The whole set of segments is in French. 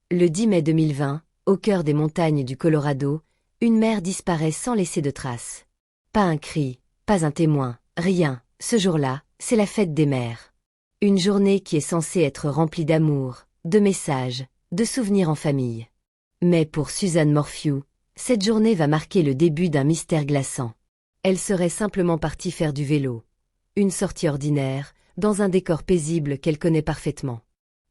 Le 10 mai 2020, au cœur des montagnes du Colorado, une mère disparaît sans laisser de traces. Pas un cri, pas un témoin, rien. Ce jour-là, c'est la fête des mères. Une journée qui est censée être remplie d'amour, de messages, de souvenirs en famille. Mais pour Suzanne Morphew, cette journée va marquer le début d'un mystère glaçant. Elle serait simplement partie faire du vélo. Une sortie ordinaire, dans un décor paisible qu'elle connaît parfaitement.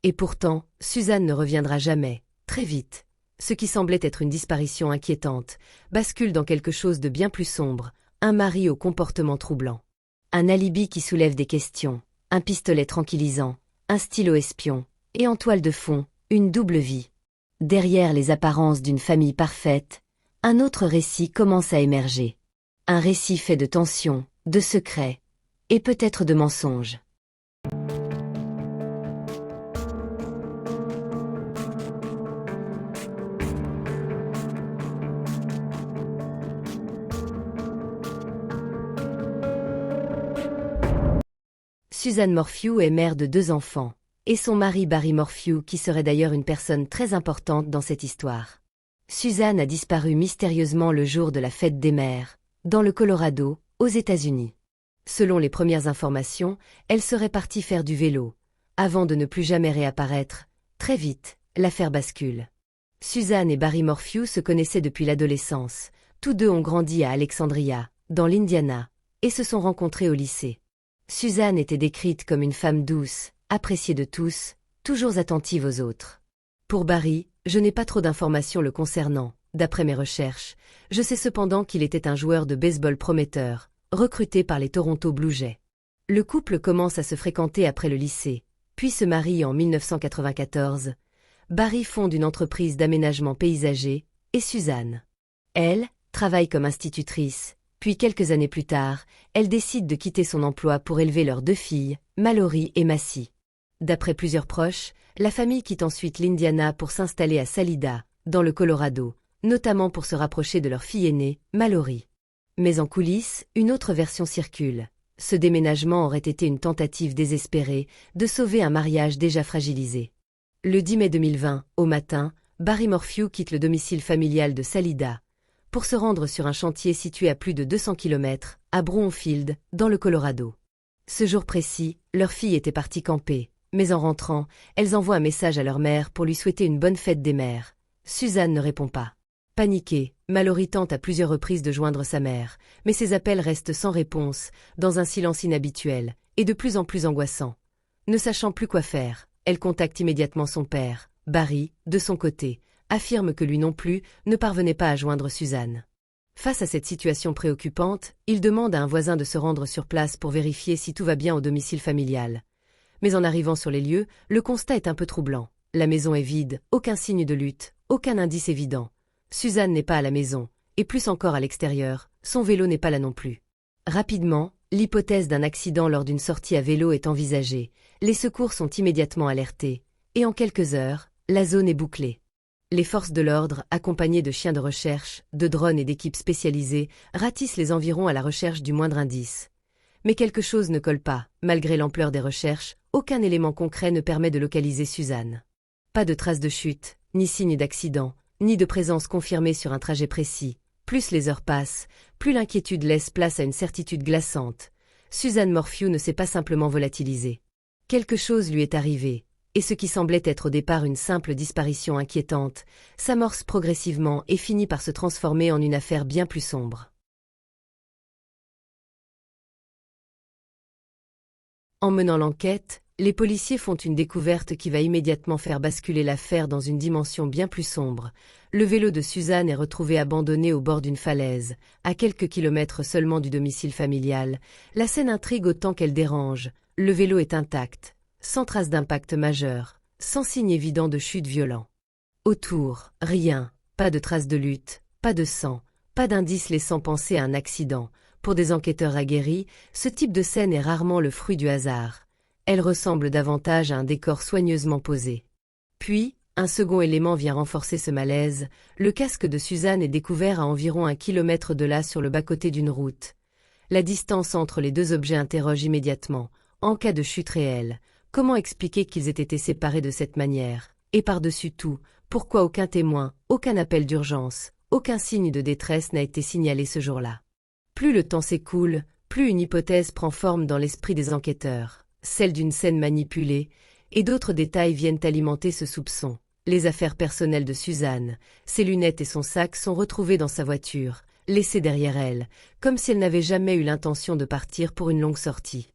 Et pourtant, Suzanne ne reviendra jamais, très vite. Ce qui semblait être une disparition inquiétante, bascule dans quelque chose de bien plus sombre, un mari au comportement troublant. Un alibi qui soulève des questions, un pistolet tranquillisant, un stylo espion, et en toile de fond, une double vie. Derrière les apparences d'une famille parfaite, un autre récit commence à émerger. Un récit fait de tensions, de secrets, et peut-être de mensonges. Suzanne Morphew est mère de 2 enfants, et son mari Barry Morphew qui serait d'ailleurs une personne très importante dans cette histoire. Suzanne a disparu mystérieusement le jour de la fête des mères, dans le Colorado, aux États-Unis. Selon les premières informations, elle serait partie faire du vélo, avant de ne plus jamais réapparaître. Très vite, l'affaire bascule. Suzanne et Barry Morphew se connaissaient depuis l'adolescence. Tous deux ont grandi à Alexandria, dans l'Indiana, et se sont rencontrés au lycée. Suzanne était décrite comme une femme douce, appréciée de tous, toujours attentive aux autres. Pour Barry, je n'ai pas trop d'informations le concernant, d'après mes recherches. Je sais cependant qu'il était un joueur de baseball prometteur, recruté par les Toronto Blue Jays. Le couple commence à se fréquenter après le lycée, puis se marie en 1994. Barry fonde une entreprise d'aménagement paysager, et Suzanne. Elle, travaille comme institutrice, puis quelques années plus tard, elle décide de quitter son emploi pour élever leurs 2 filles, Mallory et Massey. D'après plusieurs proches, la famille quitte ensuite l'Indiana pour s'installer à Salida, dans le Colorado, notamment pour se rapprocher de leur fille aînée, Mallory. Mais en coulisses, une autre version circule. Ce déménagement aurait été une tentative désespérée de sauver un mariage déjà fragilisé. Le 10 mai 2020, au matin, Barry Morphew quitte le domicile familial de Salida pour se rendre sur un chantier situé à plus de 200 km, à Brownfield, dans le Colorado. Ce jour précis, leur fille était partie camper, mais en rentrant, elles envoient un message à leur mère pour lui souhaiter une bonne fête des mères. Suzanne ne répond pas. Paniquée, Mallory tente à plusieurs reprises de joindre sa mère, mais ses appels restent sans réponse, dans un silence inhabituel, et de plus en plus angoissant. Ne sachant plus quoi faire, elle contacte immédiatement son père. Barry, de son côté, affirme que lui non plus ne parvenait pas à joindre Suzanne. Face à cette situation préoccupante, il demande à un voisin de se rendre sur place pour vérifier si tout va bien au domicile familial. Mais en arrivant sur les lieux, le constat est un peu troublant. La maison est vide, aucun signe de lutte, aucun indice évident. Suzanne n'est pas à la maison, et plus encore à l'extérieur, son vélo n'est pas là non plus. Rapidement, l'hypothèse d'un accident lors d'une sortie à vélo est envisagée, les secours sont immédiatement alertés, et en quelques heures, la zone est bouclée. Les forces de l'ordre, accompagnées de chiens de recherche, de drones et d'équipes spécialisées, ratissent les environs à la recherche du moindre indice. Mais quelque chose ne colle pas, malgré l'ampleur des recherches, aucun élément concret ne permet de localiser Suzanne. Pas de traces de chute, ni signe d'accident, ni de présence confirmée sur un trajet précis. Plus les heures passent, plus l'inquiétude laisse place à une certitude glaçante. Suzanne Morphew ne s'est pas simplement volatilisée. Quelque chose lui est arrivé, et ce qui semblait être au départ une simple disparition inquiétante, s'amorce progressivement et finit par se transformer en une affaire bien plus sombre. En menant l'enquête, les policiers font une découverte qui va immédiatement faire basculer l'affaire dans une dimension bien plus sombre. Le vélo de Suzanne est retrouvé abandonné au bord d'une falaise, à quelques kilomètres seulement du domicile familial. La scène intrigue autant qu'elle dérange. Le vélo est intact, sans trace d'impact majeur, sans signe évident de chute violent. Autour, rien, pas de traces de lutte, pas de sang, pas d'indice laissant penser à un accident. Pour des enquêteurs aguerris, ce type de scène est rarement le fruit du hasard. Elle ressemble davantage à un décor soigneusement posé. Puis, un second élément vient renforcer ce malaise, le casque de Suzanne est découvert à environ 1 kilomètre de là sur le bas-côté d'une route. La distance entre les 2 objets interroge immédiatement. En cas de chute réelle, comment expliquer qu'ils aient été séparés de cette manière? Et par-dessus tout, Pourquoi aucun témoin, aucun appel d'urgence, aucun signe de détresse n'a été signalé ce jour-là? Plus le temps s'écoule, plus une hypothèse prend forme dans l'esprit des enquêteurs, celle d'une scène manipulée, et d'autres détails viennent alimenter ce soupçon. Les affaires personnelles de Suzanne, ses lunettes et son sac sont retrouvés dans sa voiture, laissés derrière elle, comme si elle n'avait jamais eu l'intention de partir pour une longue sortie.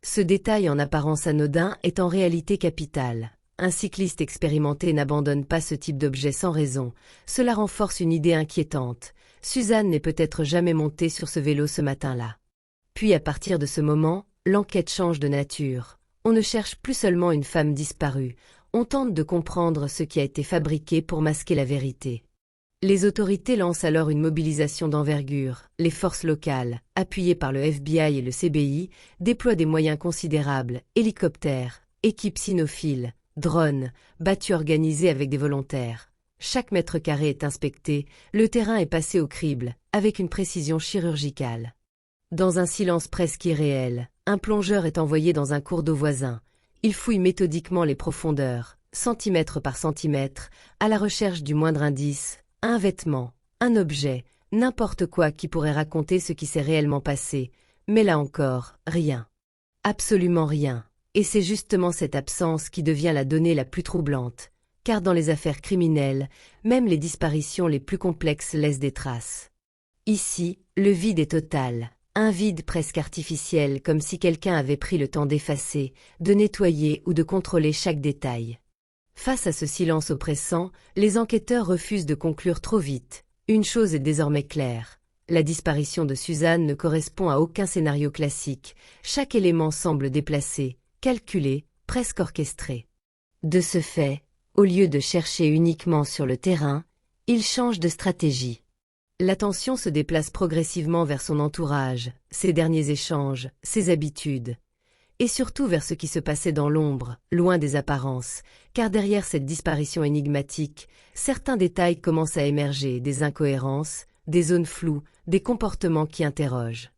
Ce détail en apparence anodin est en réalité capital. Un cycliste expérimenté n'abandonne pas ce type d'objet sans raison. Cela renforce une idée inquiétante. Suzanne n'est peut-être jamais montée sur ce vélo ce matin-là. Puis à partir de ce moment, l'enquête change de nature. On ne cherche plus seulement une femme disparue, on tente de comprendre ce qui a été fabriqué pour masquer la vérité. Les autorités lancent alors une mobilisation d'envergure. Les forces locales, appuyées par le FBI et le CBI, déploient des moyens considérables, hélicoptères, équipes cynophiles, drones, battues organisées avec des volontaires. Chaque mètre carré est inspecté, le terrain est passé au crible, avec une précision chirurgicale. Dans un silence presque irréel, un plongeur est envoyé dans un cours d'eau voisin. Il fouille méthodiquement les profondeurs, centimètre par centimètre, à la recherche du moindre indice, un vêtement, un objet, n'importe quoi qui pourrait raconter ce qui s'est réellement passé, mais là encore, rien. Absolument rien. Et c'est justement cette absence qui devient la donnée la plus troublante, car dans les affaires criminelles, même les disparitions les plus complexes laissent des traces. Ici, le vide est total, un vide presque artificiel, comme si quelqu'un avait pris le temps d'effacer, de nettoyer ou de contrôler chaque détail. Face à ce silence oppressant, les enquêteurs refusent de conclure trop vite. Une chose est désormais claire. La disparition de Suzanne ne correspond à aucun scénario classique. Chaque élément semble déplacé, calculé, presque orchestré. De ce fait, au lieu de chercher uniquement sur le terrain, il change de stratégie. L'attention se déplace progressivement vers son entourage, ses derniers échanges, ses habitudes. Et surtout vers ce qui se passait dans l'ombre, loin des apparences, car derrière cette disparition énigmatique, certains détails commencent à émerger, des incohérences, des zones floues, des comportements qui interrogent.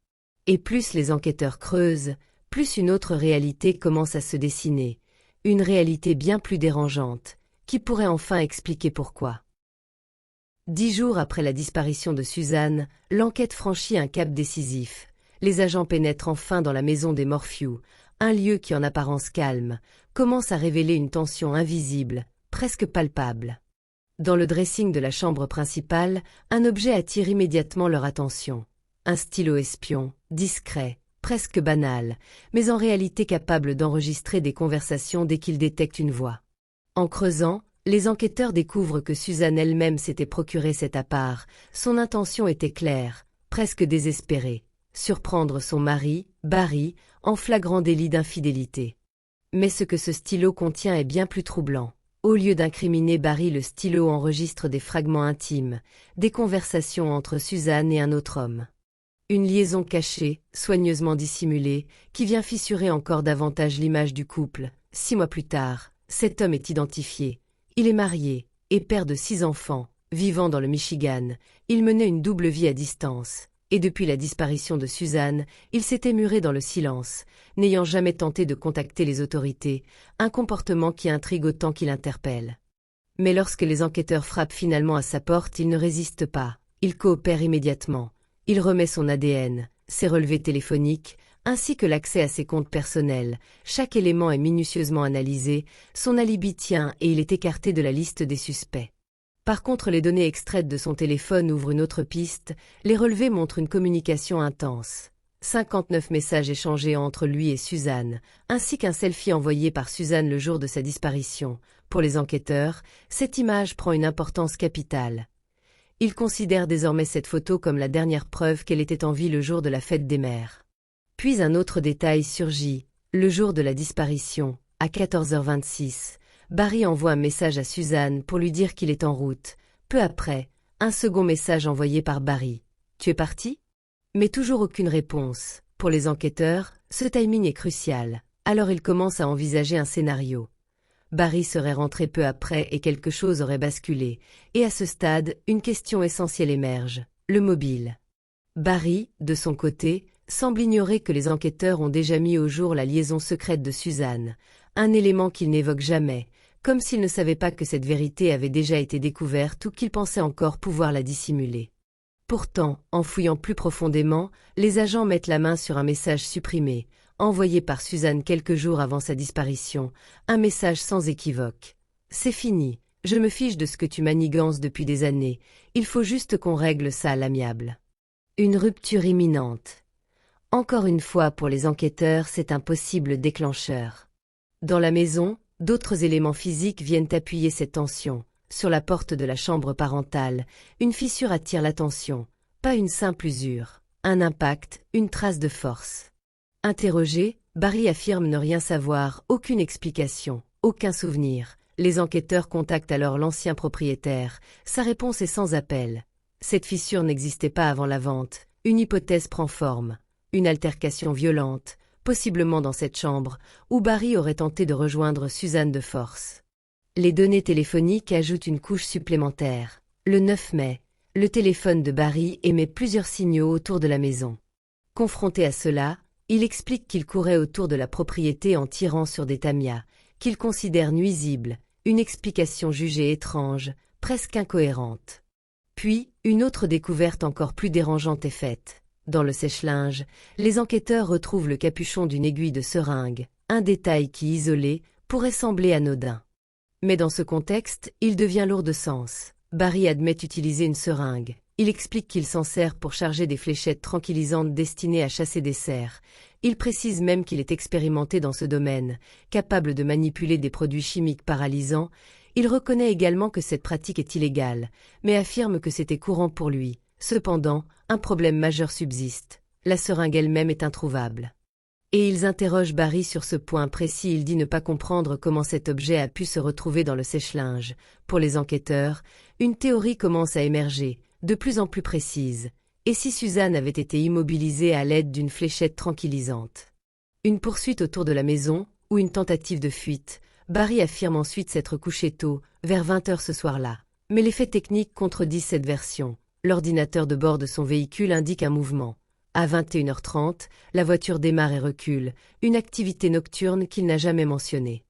Et plus les enquêteurs creusent, plus une autre réalité commence à se dessiner, une réalité bien plus dérangeante, qui pourrait enfin expliquer pourquoi. 10 jours après la disparition de Suzanne, l'enquête franchit un cap décisif. Les agents pénètrent enfin dans la maison des Morphew, un lieu qui en apparence calme, commence à révéler une tension invisible, presque palpable. Dans le dressing de la chambre principale, un objet attire immédiatement leur attention. Un stylo espion, discret, presque banal, mais en réalité capable d'enregistrer des conversations dès qu'il détecte une voix. En creusant, les enquêteurs découvrent que Suzanne elle-même s'était procuré cet appart. Son intention était claire, presque désespérée. Surprendre son mari, Barry, en flagrant délit d'infidélité. Mais ce que ce stylo contient est bien plus troublant. Au lieu d'incriminer Barry, le stylo enregistre des fragments intimes, des conversations entre Suzanne et un autre homme. Une liaison cachée, soigneusement dissimulée, qui vient fissurer encore davantage l'image du couple. 6 mois plus tard, cet homme est identifié. Il est marié, et père de 6 enfants, vivant dans le Michigan. Il menait une double vie à distance. Et depuis la disparition de Suzanne, il s'était muré dans le silence, n'ayant jamais tenté de contacter les autorités, un comportement qui intrigue autant qu'il interpelle. Mais lorsque les enquêteurs frappent finalement à sa porte, il ne résiste pas, il coopère immédiatement. Il remet son ADN, ses relevés téléphoniques, ainsi que l'accès à ses comptes personnels. Chaque élément est minutieusement analysé, son alibi tient et il est écarté de la liste des suspects. Par contre, les données extraites de son téléphone ouvrent une autre piste, les relevés montrent une communication intense. 59 messages échangés entre lui et Suzanne, ainsi qu'un selfie envoyé par Suzanne le jour de sa disparition. Pour les enquêteurs, cette image prend une importance capitale. Ils considèrent désormais cette photo comme la dernière preuve qu'elle était en vie le jour de la fête des mères. Puis un autre détail surgit, le jour de la disparition, à 14h26. Barry envoie un message à Suzanne pour lui dire qu'il est en route. Peu après, un second message envoyé par Barry. « Tu es parti ?» Mais toujours aucune réponse. Pour les enquêteurs, ce timing est crucial. Alors ils commencent à envisager un scénario. Barry serait rentré peu après et quelque chose aurait basculé. Et à ce stade, une question essentielle émerge. Le mobile. Barry, de son côté, semble ignorer que les enquêteurs ont déjà mis au jour la liaison secrète de Suzanne. Un élément qu'il n'évoque jamais, comme s'il ne savait pas que cette vérité avait déjà été découverte ou qu'il pensait encore pouvoir la dissimuler. Pourtant, en fouillant plus profondément, les agents mettent la main sur un message supprimé, envoyé par Suzanne quelques jours avant sa disparition, un message sans équivoque. « C'est fini, je me fiche de ce que tu manigances depuis des années, il faut juste qu'on règle ça à l'amiable. » Une rupture imminente. Encore une fois pour les enquêteurs, c'est un possible déclencheur. Dans la maison, d'autres éléments physiques viennent appuyer cette tension. Sur la porte de la chambre parentale, une fissure attire l'attention, pas une simple usure, un impact, une trace de force. Interrogé, Barry affirme ne rien savoir, aucune explication, aucun souvenir. Les enquêteurs contactent alors l'ancien propriétaire, sa réponse est sans appel. Cette fissure n'existait pas avant la vente, une hypothèse prend forme, une altercation violente, possiblement dans cette chambre, où Barry aurait tenté de rejoindre Suzanne de force. Les données téléphoniques ajoutent une couche supplémentaire. Le 9 mai, le téléphone de Barry émet plusieurs signaux autour de la maison. Confronté à cela, il explique qu'il courait autour de la propriété en tirant sur des tamias, qu'il considère nuisibles, une explication jugée étrange, presque incohérente. Puis, une autre découverte encore plus dérangeante est faite. Dans le sèche-linge, les enquêteurs retrouvent le capuchon d'une aiguille de seringue, un détail qui, isolé, pourrait sembler anodin. Mais dans ce contexte, il devient lourd de sens. Barry admet utiliser une seringue. Il explique qu'il s'en sert pour charger des fléchettes tranquillisantes destinées à chasser des cerfs. Il précise même qu'il est expérimenté dans ce domaine, capable de manipuler des produits chimiques paralysants. Il reconnaît également que cette pratique est illégale, mais affirme que c'était courant pour lui. Cependant, un problème majeur subsiste. La seringue elle-même est introuvable. Et ils interrogent Barry sur ce point précis. Il dit ne pas comprendre comment cet objet a pu se retrouver dans le sèche-linge. Pour les enquêteurs, une théorie commence à émerger, de plus en plus précise. Et si Suzanne avait été immobilisée à l'aide d'une fléchette tranquillisante? Une poursuite autour de la maison, ou une tentative de fuite? Barry affirme ensuite s'être couché tôt, vers 20h ce soir-là. Mais les faits techniques contredisent cette version. L'ordinateur de bord de son véhicule indique un mouvement. À 21h30, la voiture démarre et recule, une activité nocturne qu'il n'a jamais mentionnée.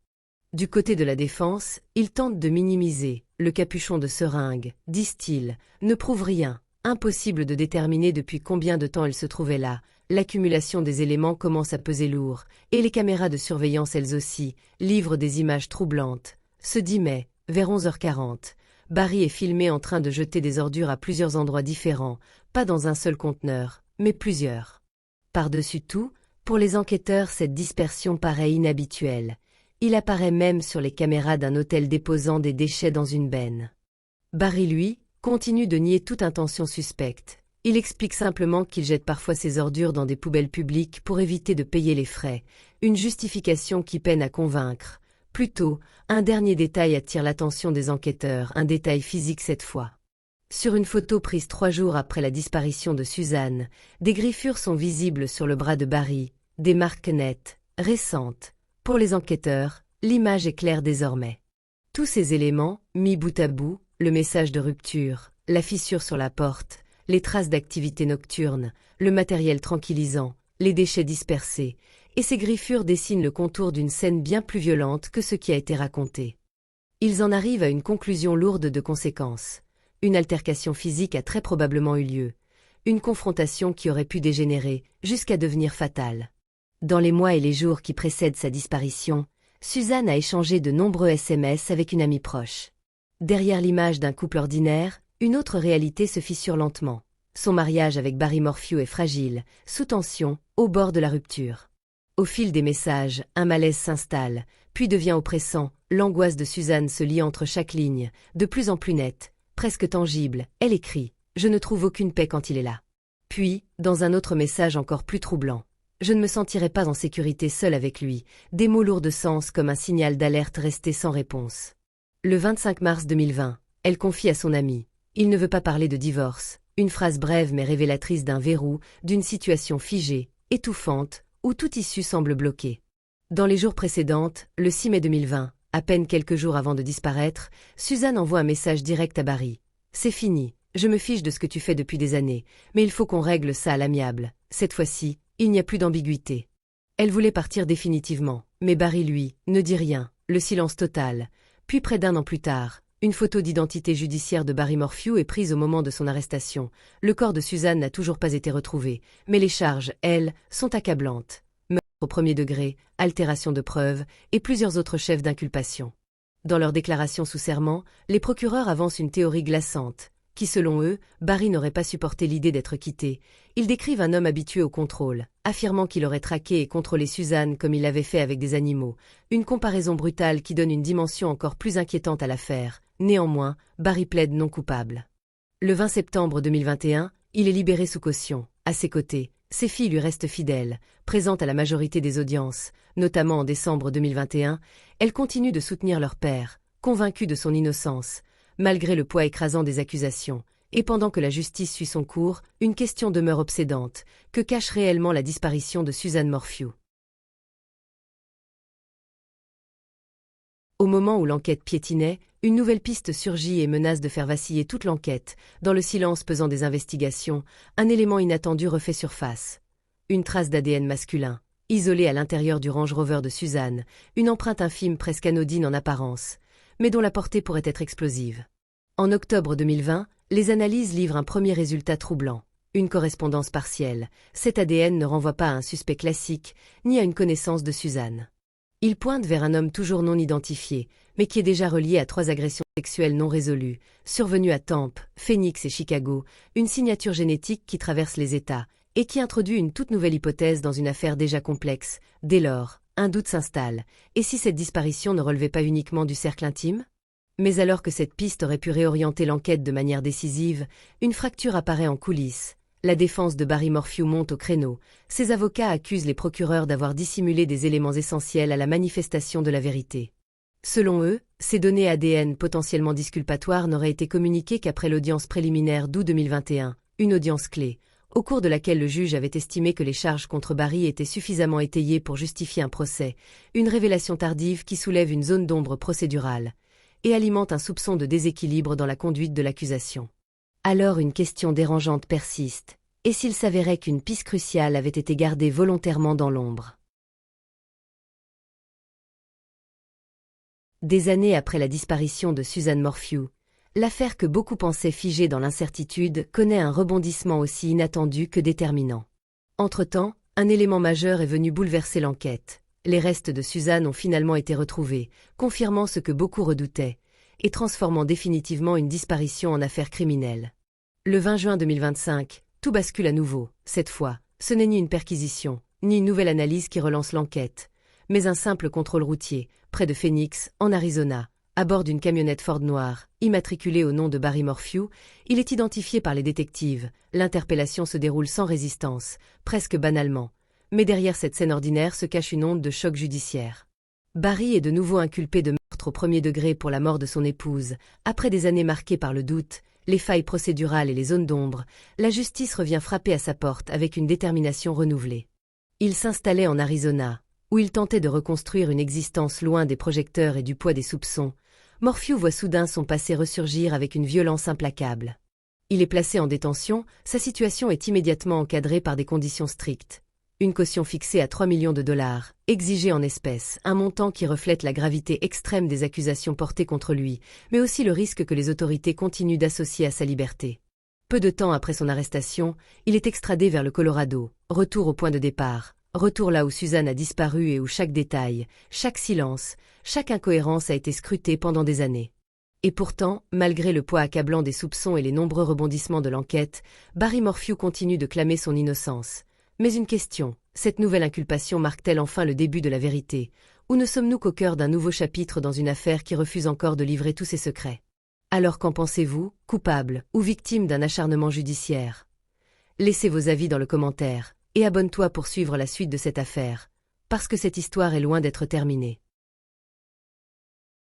Du côté de la défense, il tente de minimiser. Le capuchon de seringue, disent-ils, ne prouve rien. Impossible de déterminer depuis combien de temps elle se trouvait là. L'accumulation des éléments commence à peser lourd, et les caméras de surveillance elles aussi, livrent des images troublantes. Ce 10 mai, vers 11h40, Barry est filmé en train de jeter des ordures à plusieurs endroits différents, pas dans un seul conteneur, mais plusieurs. Par-dessus tout, pour les enquêteurs cette dispersion paraît inhabituelle. Il apparaît même sur les caméras d'un hôtel déposant des déchets dans une benne. Barry, lui, continue de nier toute intention suspecte. Il explique simplement qu'il jette parfois ses ordures dans des poubelles publiques pour éviter de payer les frais, une justification qui peine à convaincre. Plutôt, un dernier détail attire l'attention des enquêteurs, un détail physique cette fois. Sur une photo prise 3 jours après la disparition de Suzanne, des griffures sont visibles sur le bras de Barry, des marques nettes, récentes. Pour les enquêteurs, l'image est claire désormais. Tous ces éléments, mis bout à bout, le message de rupture, la fissure sur la porte, les traces d'activité nocturne, le matériel tranquillisant, les déchets dispersés, et ces griffures dessinent le contour d'une scène bien plus violente que ce qui a été raconté. Ils en arrivent à une conclusion lourde de conséquences. Une altercation physique a très probablement eu lieu, une confrontation qui aurait pu dégénérer, jusqu'à devenir fatale. Dans les mois et les jours qui précèdent sa disparition, Suzanne a échangé de nombreux SMS avec une amie proche. Derrière l'image d'un couple ordinaire, une autre réalité se fissure lentement. Son mariage avec Barry Morphew est fragile, sous tension, au bord de la rupture. Au fil des messages, un malaise s'installe, puis devient oppressant, l'angoisse de Suzanne se lie entre chaque ligne, de plus en plus nette, presque tangible. Elle écrit « Je ne trouve aucune paix quand il est là ». Puis, dans un autre message encore plus troublant, « Je ne me sentirai pas en sécurité seule avec lui », des mots lourds de sens comme un signal d'alerte resté sans réponse. Le 25 mars 2020, elle confie à son ami « Il ne veut pas parler de divorce », une phrase brève mais révélatrice d'un verrou, d'une situation figée, étouffante, où toute issue semble bloquée. Dans les jours précédents, le 6 mai 2020, à peine quelques jours avant de disparaître, Suzanne envoie un message direct à Barry. « C'est fini, je me fiche de ce que tu fais depuis des années, mais il faut qu'on règle ça à l'amiable. Cette fois-ci, il n'y a plus d'ambiguïté. » Elle voulait partir définitivement, mais Barry, lui, ne dit rien, le silence total. Puis près d'un an plus tard, une photo d'identité judiciaire de Barry Morphew est prise au moment de son arrestation. Le corps de Suzanne n'a toujours pas été retrouvé, mais les charges, elles, sont accablantes. Meurtre au premier degré, altération de preuves et plusieurs autres chefs d'inculpation. Dans leur déclaration sous serment, les procureurs avancent une théorie glaçante, qui selon eux, Barry n'aurait pas supporté l'idée d'être quitté. Ils décrivent un homme habitué au contrôle, affirmant qu'il aurait traqué et contrôlé Suzanne comme il l'avait fait avec des animaux, une comparaison brutale qui donne une dimension encore plus inquiétante à l'affaire. Néanmoins, Barry plaide non coupable. Le 20 septembre 2021, il est libéré sous caution. À ses côtés, ses filles lui restent fidèles, présentes à la majorité des audiences, notamment en décembre 2021, elles continuent de soutenir leur père, convaincues de son innocence, malgré le poids écrasant des accusations, et pendant que la justice suit son cours, une question demeure obsédante. Que cache réellement la disparition de Suzanne Morphew? Au moment où l'enquête piétinait, une nouvelle piste surgit et menace de faire vaciller toute l'enquête. Dans le silence pesant des investigations, un élément inattendu refait surface. Une trace d'ADN masculin, isolée à l'intérieur du Range Rover de Suzanne, une empreinte infime presque anodine en apparence, mais dont la portée pourrait être explosive. En octobre 2020, les analyses livrent un premier résultat troublant. Une correspondance partielle. Cet ADN ne renvoie pas à un suspect classique, ni à une connaissance de Suzanne. Il pointe vers un homme toujours non identifié, mais qui est déjà relié à 3 agressions sexuelles non résolues, survenues à Tampa, Phoenix et Chicago, une signature génétique qui traverse les États, et qui introduit une toute nouvelle hypothèse dans une affaire déjà complexe. Dès lors, un doute s'installe. Et si cette disparition ne relevait pas uniquement du cercle intime? Mais alors que cette piste aurait pu réorienter l'enquête de manière décisive, une fracture apparaît en coulisses. La défense de Barry Morphew monte au créneau. Ses avocats accusent les procureurs d'avoir dissimulé des éléments essentiels à la manifestation de la vérité. Selon eux, ces données ADN potentiellement disculpatoires n'auraient été communiquées qu'après l'audience préliminaire d'août 2021, une audience clé, au cours de laquelle le juge avait estimé que les charges contre Barry étaient suffisamment étayées pour justifier un procès, une révélation tardive qui soulève une zone d'ombre procédurale et alimente un soupçon de déséquilibre dans la conduite de l'accusation. Alors une question dérangeante persiste. Et s'il s'avérait qu'une piste cruciale avait été gardée volontairement dans l'ombre? Des années après la disparition de Suzanne Morphew, l'affaire que beaucoup pensaient figée dans l'incertitude connaît un rebondissement aussi inattendu que déterminant. Entre-temps, un élément majeur est venu bouleverser l'enquête. Les restes de Suzanne ont finalement été retrouvés, confirmant ce que beaucoup redoutaient, et transformant définitivement une disparition en affaire criminelle. Le 20 juin 2025, tout bascule à nouveau. Cette fois, ce n'est ni une perquisition, ni une nouvelle analyse qui relance l'enquête, mais un simple contrôle routier, près de Phoenix, en Arizona. À bord d'une camionnette Ford noire, immatriculée au nom de Barry Morphew, il est identifié par les détectives. L'interpellation se déroule sans résistance, presque banalement. Mais derrière cette scène ordinaire se cache une onde de choc judiciaire. Barry est de nouveau inculpé de meurtre au premier degré pour la mort de son épouse. Après des années marquées par le doute, les failles procédurales et les zones d'ombre, la justice revient frapper à sa porte avec une détermination renouvelée. Il s'installait en Arizona, où il tentait de reconstruire une existence loin des projecteurs et du poids des soupçons. Morphew voit soudain son passé ressurgir avec une violence implacable. Il est placé en détention, sa situation est immédiatement encadrée par des conditions strictes. Une caution fixée à 3 millions de dollars, exigée en espèces, un montant qui reflète la gravité extrême des accusations portées contre lui, mais aussi le risque que les autorités continuent d'associer à sa liberté. Peu de temps après son arrestation, il est extradé vers le Colorado, retour au point de départ, retour là où Suzanne a disparu et où chaque détail, chaque silence, chaque incohérence a été scruté pendant des années. Et pourtant, malgré le poids accablant des soupçons et les nombreux rebondissements de l'enquête, Barry Morphew continue de clamer son innocence. Mais une question, cette nouvelle inculpation marque-t-elle enfin le début de la vérité, ou ne sommes-nous qu'au cœur d'un nouveau chapitre dans une affaire qui refuse encore de livrer tous ses secrets? Alors qu'en pensez-vous, coupable ou victime d'un acharnement judiciaire? Laissez vos avis dans le commentaire, et abonne-toi pour suivre la suite de cette affaire, parce que cette histoire est loin d'être terminée.